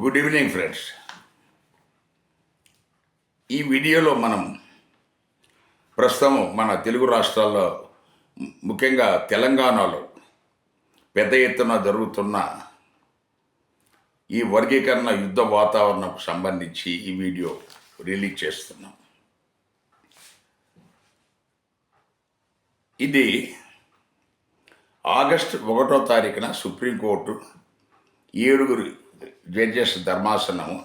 Good evening friends. ఈ వీడియోలో మనం ప్రస్తుతం మన తెలుగు రాష్ట్రాల్లో ముఖ్యంగా తెలంగాణలో పెద్ద ఎత్తున జరుగుతున్న ఈ వర్గీకరణ యుద్ధ వాతావరణకు సంబంధించి ఈ వీడియో రిలీజ్ చేస్తున్నాం. ఇది ఆగస్టు 1వ తారీఖున సుప్రీంకోర్టు 7 జడ్జెస్ ధర్మాసనము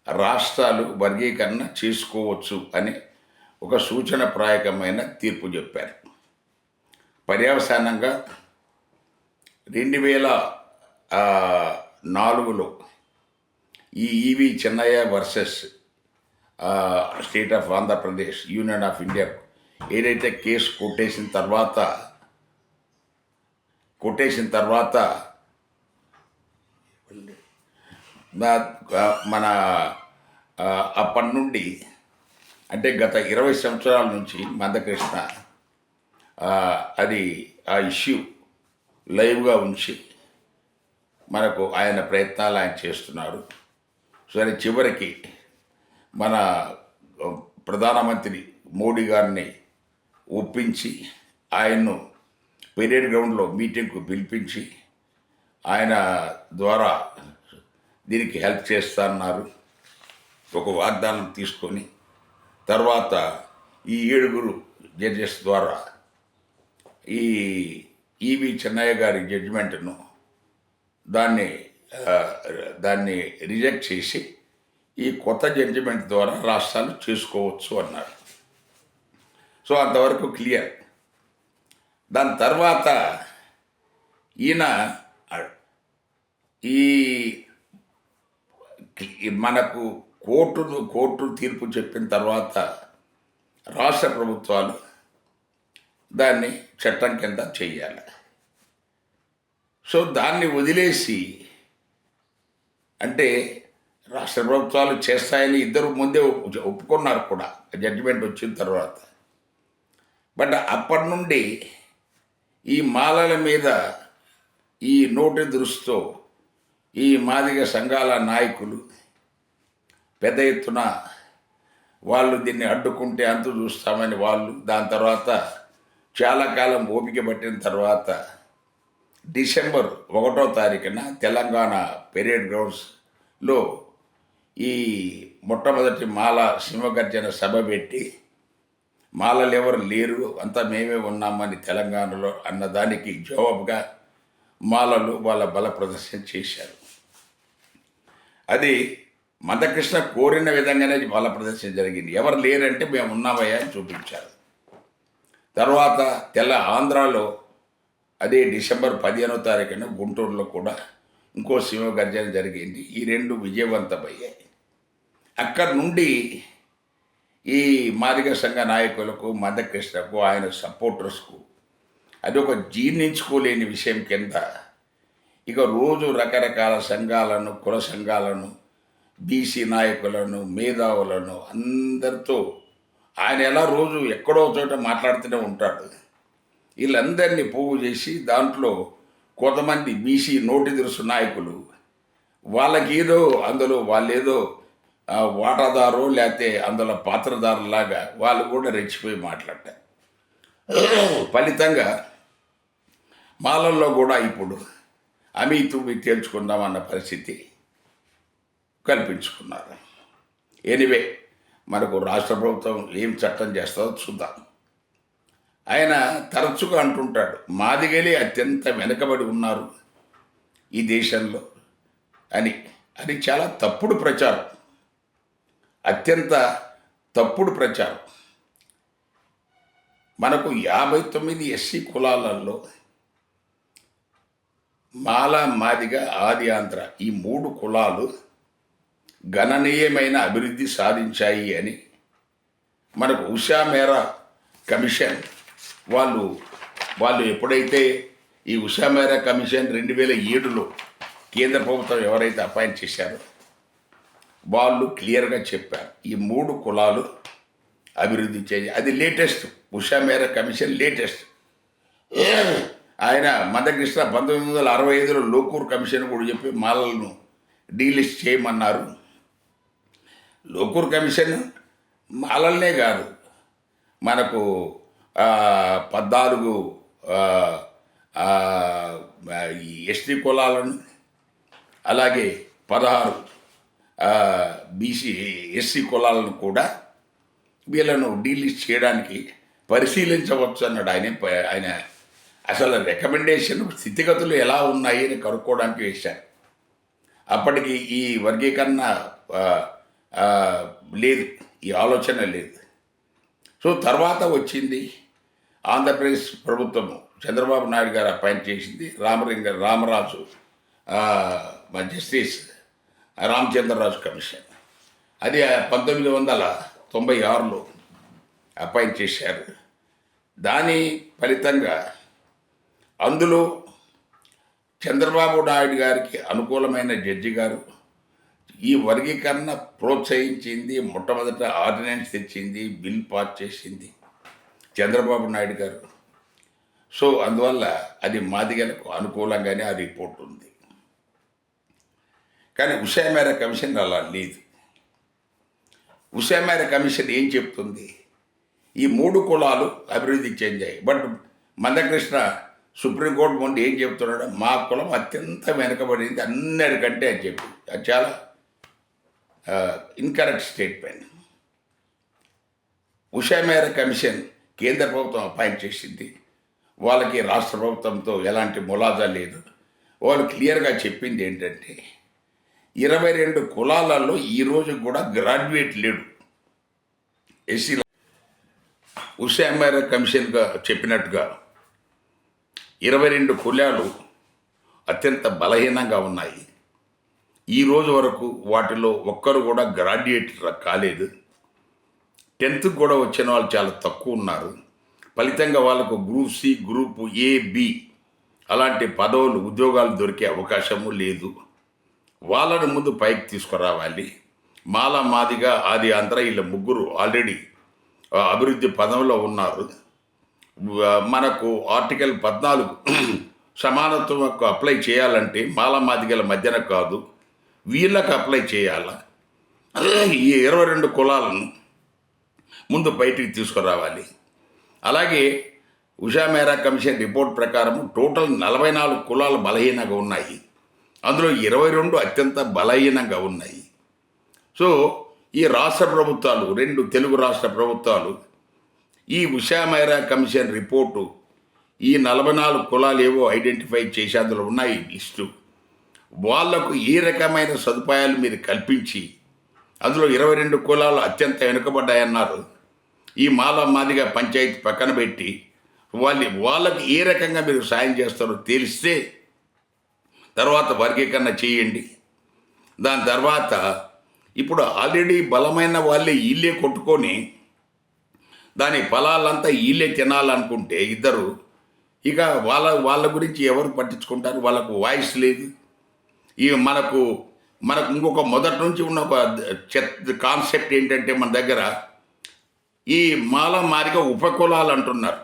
రాష్ట్రాలు వర్గీకరణ చేసుకోవచ్చు అని ఒక సూచనప్రాయకమైన తీర్పు చెప్పారు. పర్యవసానంగా 2004లో ఈ ఈవి Chennaiah versus state of Andhra Pradesh union of India ఏదైతే కేసు కొట్టేసిన తర్వాత మన అప్పటి నుండి అంటే గత 20 సంవత్సరాల నుంచి మందకృష్ణ అది ఆ ఇష్యూ లైవ్గా ఉంచి మనకు ఆయన ప్రయత్నాలు ఆయన చేస్తున్నారు. సరే, చివరికి మన ప్రధానమంత్రి మోడీ గారిని ఒప్పించి ఆయన్ను పెరేడ్ గ్రౌండ్లో మీటింగ్కు పిలిపించి ఆయన ద్వారా దీనికి హెల్ప్ చేస్తారన్నారు. ఒక వాగ్దానం తీసుకొని తర్వాత ఈ 7 జడ్జెస్ ద్వారా ఈ ఈవి చెన్నయ్య గారి జడ్జిమెంట్ను దాన్ని రిజెక్ట్ చేసి ఈ కొత్త జడ్జిమెంట్ ద్వారా రాష్ట్రాలు చేసుకోవచ్చు అన్నారు. సో అంతవరకు క్లియర్. దాని తర్వాత ఈయన ఈ మనకు కోర్టు తీర్పు చెప్పిన తర్వాత రాష్ట్ర ప్రభుత్వాలు దాన్ని చట్టం కింద చెయ్యాలి. సో దాన్ని వదిలేసి అంటే రాష్ట్ర ప్రభుత్వాలు చేస్తాయని ఇద్దరు ముందే ఒప్పుకున్నారు కూడా జడ్జిమెంట్ వచ్చిన తర్వాత. బట్ అప్పటి నుండి ఈ మాలల మీద ఈ నోటి దృష్టితో ఈ మాదిగ సంఘాల నాయకులు పెద్ద ఎత్తున వాళ్ళు దీన్ని అడ్డుకుంటే అంతు చూస్తామని వాళ్ళు దాని తర్వాత చాలా కాలం ఓపిక పట్టిన తర్వాత డిసెంబర్ 1వ తారీఖున తెలంగాణ పెరేడ్ గ్రౌండ్స్లో ఈ మొట్టమొదటి మాల సింహగర్జన సభ పెట్టి మాలలు ఎవరు లేరు, అంతా మేమే ఉన్నామని తెలంగాణలో అన్నదానికి జవాబుగా మాలలు వాళ్ళ బల ప్రదర్శన చేశారు. అది మందకృష్ణ కోరిన విధంగానే బల ప్రదర్శన జరిగింది. ఎవరు లేరంటే మేము ఉన్నామయ్యా అని చూపించారు. తర్వాత ఆంధ్రాలో అదే డిసెంబర్ 15వ తారీఖున గుంటూరులో కూడా ఇంకో సింహగర్జన జరిగింది. ఈ 2 విజయవంతమయ్యాయి. అక్కడి నుండి ఈ మాదిగ సంఘ నాయకులకు మందకృష్ణకు ఆయన సపోర్టర్స్కు అది ఒక జీర్ణించుకోలేని విషయం కింద ఇక రోజు రకరకాల సంఘాలను, కుల సంఘాలను, బీసీ నాయకులను, మేధావులను అందరితో ఆయన ఎలా రోజు ఎక్కడో చోట మాట్లాడుతూనే ఉంటాడు. వీళ్ళందరినీ పోగు చేసి దాంట్లో కొంతమంది బీసీ నోటి దురుసు నాయకులు వాళ్ళకేదో అందులో వాళ్ళేదో వాటాదారు లేకపోతే అందులో పాత్రదారులాగా వాళ్ళు కూడా రెచ్చిపోయి మాట్లాడతారు. ఫలితంగా మాలల్లో కూడా ఇప్పుడు అమీతుమి తేల్చుకుందామన్న పరిస్థితి కల్పించుకున్నారు. ఎనివే, మనకు రాష్ట్ర ప్రభుత్వం ఏం చట్టం చేస్తుందో చూద్దాం. ఆయన తరచుగా అంటుంటాడు మాదిగలే అత్యంత వెనుకబడి ఉన్నారు ఈ దేశంలో అని. అది చాలా తప్పుడు ప్రచారం, అత్యంత తప్పుడు ప్రచారం. మనకు 59 ఎస్సీ కులాలలో మాల, మాదిగ, ఆది ఆంధ్ర ఈ 3 కులాలు గణనీయమైన అభివృద్ధి సాధించాయి అని మనకు ఉషా మేరా కమిషన్ వాళ్ళు ఎప్పుడైతే ఈ ఉషా మేరా కమిషన్ 2007లో కేంద్ర ప్రభుత్వం ఎవరైతే అపాయింట్ చేశారో వాళ్ళు క్లియర్గా చెప్పారు ఈ 3 కులాలు అభివృద్ధి చేయాలి. అది లేటెస్ట్ ఉషా మేరా కమిషన్ లేటెస్ట్. ఆయన మందకృష్ణ 1965లో లోకూర్ కమిషన్ కూడా చెప్పి మాలలను డీలిస్ట్ చేయమన్నారు. లోకూర్ కమిషన్ మాలల్నే కాదు, మనకు 14 ఈ ఎస్టీ కులాలను, అలాగే 16 బీసీ ఎస్సీ కులాలను కూడా వీళ్ళను డీలిస్ట్ చేయడానికి పరిశీలించవచ్చు అన్నాడు ఆయన. అసలు రికమెండేషన్ స్థితిగతులు ఎలా ఉన్నాయి అని కనుక్కోవడానికి వేశారు. అప్పటికి ఈ వర్గీకరణ లేదు, ఈ ఆలోచన లేదు. సో తర్వాత వచ్చింది ఆంధ్రప్రదేశ్ ప్రభుత్వము, చంద్రబాబు నాయుడు గారు అపాయింట్ చేసింది రామరాజు జస్టిస్ రామచంద్రరాజు కమిషన్. అది 1996లో అపాయింట్ చేశారు. దాని ఫలితంగా అందులో చంద్రబాబు నాయుడు గారికి అనుకూలమైన జడ్జి గారు ఈ వర్గీకరణ ప్రోత్సహించింది, మొట్టమొదట ఆర్డినెన్స్ తెచ్చింది, బిల్ పాస్ చేసింది చంద్రబాబు నాయుడు గారు. సో అందువల్ల అది మాదిగలకు అనుకూలంగానే ఆ రిపోర్ట్ ఉంది. కానీ ఉషా మేరా కమిషన్ అలా లేదు. ఉషా మేరా కమిషన్ ఏం చెప్తుంది? ఈ 3 కులాలు అభివృద్ధి చెందాయి. బట్ మందకృష్ణ సుప్రీంకోర్టు ముందు ఏం చెప్తున్నాడు? మా కులం అత్యంత వెనుకబడింది అన్నిటికంటే అని చెప్పి, అది చాలా ఇన్కరెక్ట్ స్టేట్మెంట్. ఉషా మేరా కమిషన్ కేంద్ర ప్రభుత్వం అపాయింట్ చేసింది. వాళ్ళకి రాష్ట్ర ప్రభుత్వంతో ఎలాంటి ములాజా లేదు. వాళ్ళు క్లియర్గా చెప్పింది ఏంటంటే 22 కులాలలో ఈరోజు కూడా గ్రాడ్యుయేట్ లేడు. ఎస్సీ ఉషా మేరా కమిషన్గా చెప్పినట్టుగా 22 కులాలు అత్యంత బలహీనంగా ఉన్నాయి. ఈ రోజు వరకు వాటిలో ఒక్కరు కూడా గ్రాడ్యుయేట్ కాలేదు. 10th కూడా వచ్చిన వాళ్ళు చాలా తక్కువ ఉన్నారు. ఫలితంగా వాళ్ళకు group C, group A, B అలాంటి పదవులు, ఉద్యోగాలు దొరికే అవకాశము లేదు. వాళ్ళని ముందు పైకి తీసుకురావాలి. మాల, మాదిగ, ఆది, ఆంధ్ర వీళ్ళ 3 ఆల్రెడీ అభివృద్ధి పదంలో ఉన్నారు. మనకు ఆర్టికల్ 14 సమానత్వంకు అప్లై చేయాలంటే మాల, మాదిగల మధ్యన కాదు, వీళ్ళకు అప్లై చేయాల. ఈ 22 కులాలను ముందు బయటికి తీసుకురావాలి. అలాగే ఉషా మేరా కమిషన్ రిపోర్ట్ ప్రకారం టోటల్ 44 కులాలు బలహీనంగా ఉన్నాయి. అందులో 22 అత్యంత బలహీనంగా ఉన్నాయి. సో ఈ రాష్ట్ర ప్రభుత్వాలు, 2 తెలుగు రాష్ట్ర ప్రభుత్వాలు ఈ ఉషా మేరా కమిషన్ రిపోర్టు ఈ 44 కులాలు ఏవో ఐడెంటిఫై చేసి అందులో ఉన్నాయి లిస్టు, వాళ్లకు ఏ రకమైన సదుపాయాలు మీరు కల్పించి, అందులో 22 కులాలు అత్యంత వెనుకబడ్డాయన్నారు. ఈ మాల, మాదిగ పంచాయతీ పక్కన పెట్టి వాళ్ళకి ఏ రకంగా మీరు సాయం చేస్తారో తెలిస్తే తర్వాత వర్గీకరణ చేయండి. దాని తర్వాత ఇప్పుడు ఆల్రెడీ బలమైన వాళ్ళే ఇల్లే కొట్టుకొని దాని ఫలాలంతా వీళ్ళే తినాలనుకుంటే ఇద్దరు, ఇక వాళ్ళ గురించి ఎవరు పట్టించుకుంటారు? వాళ్ళకు వాయిస్ లేదు. ఈ మనకు ఇంకొక మొదటి నుంచి ఉన్న ఒక కాన్సెప్ట్ ఏంటంటే మన దగ్గర ఈ మాల, మాదిగ ఉపకులాలు అంటున్నారు.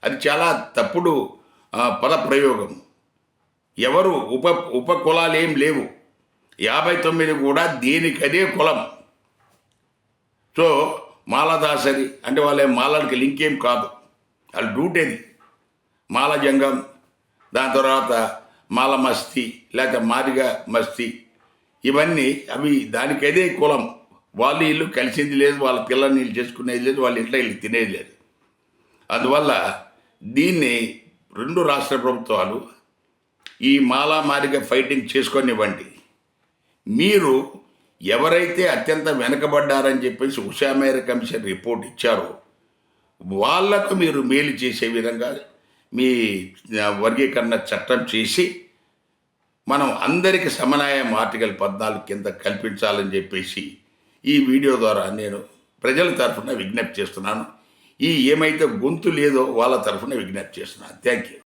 అది చాలా తప్పుడు పదప్రయోగం. ఎవరు ఉపకులాలు ఏం లేవు. 59 కూడా దేనికదే కులం. సో మాలదాసరి అంటే వాళ్ళ మాలకి లింక్ ఏం కాదు, వాళ్ళ డ్యూటీది మాల జంగం, దాని తర్వాత మాల మస్తి లేకపోతే మాదిగ మస్తి, ఇవన్నీ అవి దానికదే కులం. వాళ్ళు ఇల్లు కలిసింది లేదు, వాళ్ళ పిల్లల్ని వీళ్ళు చేసుకునేది లేదు, వాళ్ళ ఇంట్లో వీళ్ళు తినేది లేదు. అందువల్ల దీన్ని 2 రాష్ట్ర ప్రభుత్వాలు ఈ మాల, మాదిగ ఫైటింగ్ చేసుకొనివ్వండి. మీరు ఎవరైతే అత్యంత వెనకబడ్డారని చెప్పేసి ఉషా మేరా కమిషన్ రిపోర్ట్ ఇచ్చారో వాళ్లకు మీరు మేలు చేసే విధంగా మీ వర్గీకరణ చట్టం చేసి మనం అందరికీ సమన్వయం ఆర్టికల్ 14 కింద కల్పించాలని చెప్పేసి ఈ వీడియో ద్వారా నేను ప్రజల తరఫున విజ్ఞప్తి చేస్తున్నాను. ఏమైతే గొంతు లేదో వాళ్ళ తరఫున విజ్ఞప్తి చేస్తున్నాను. Thank you.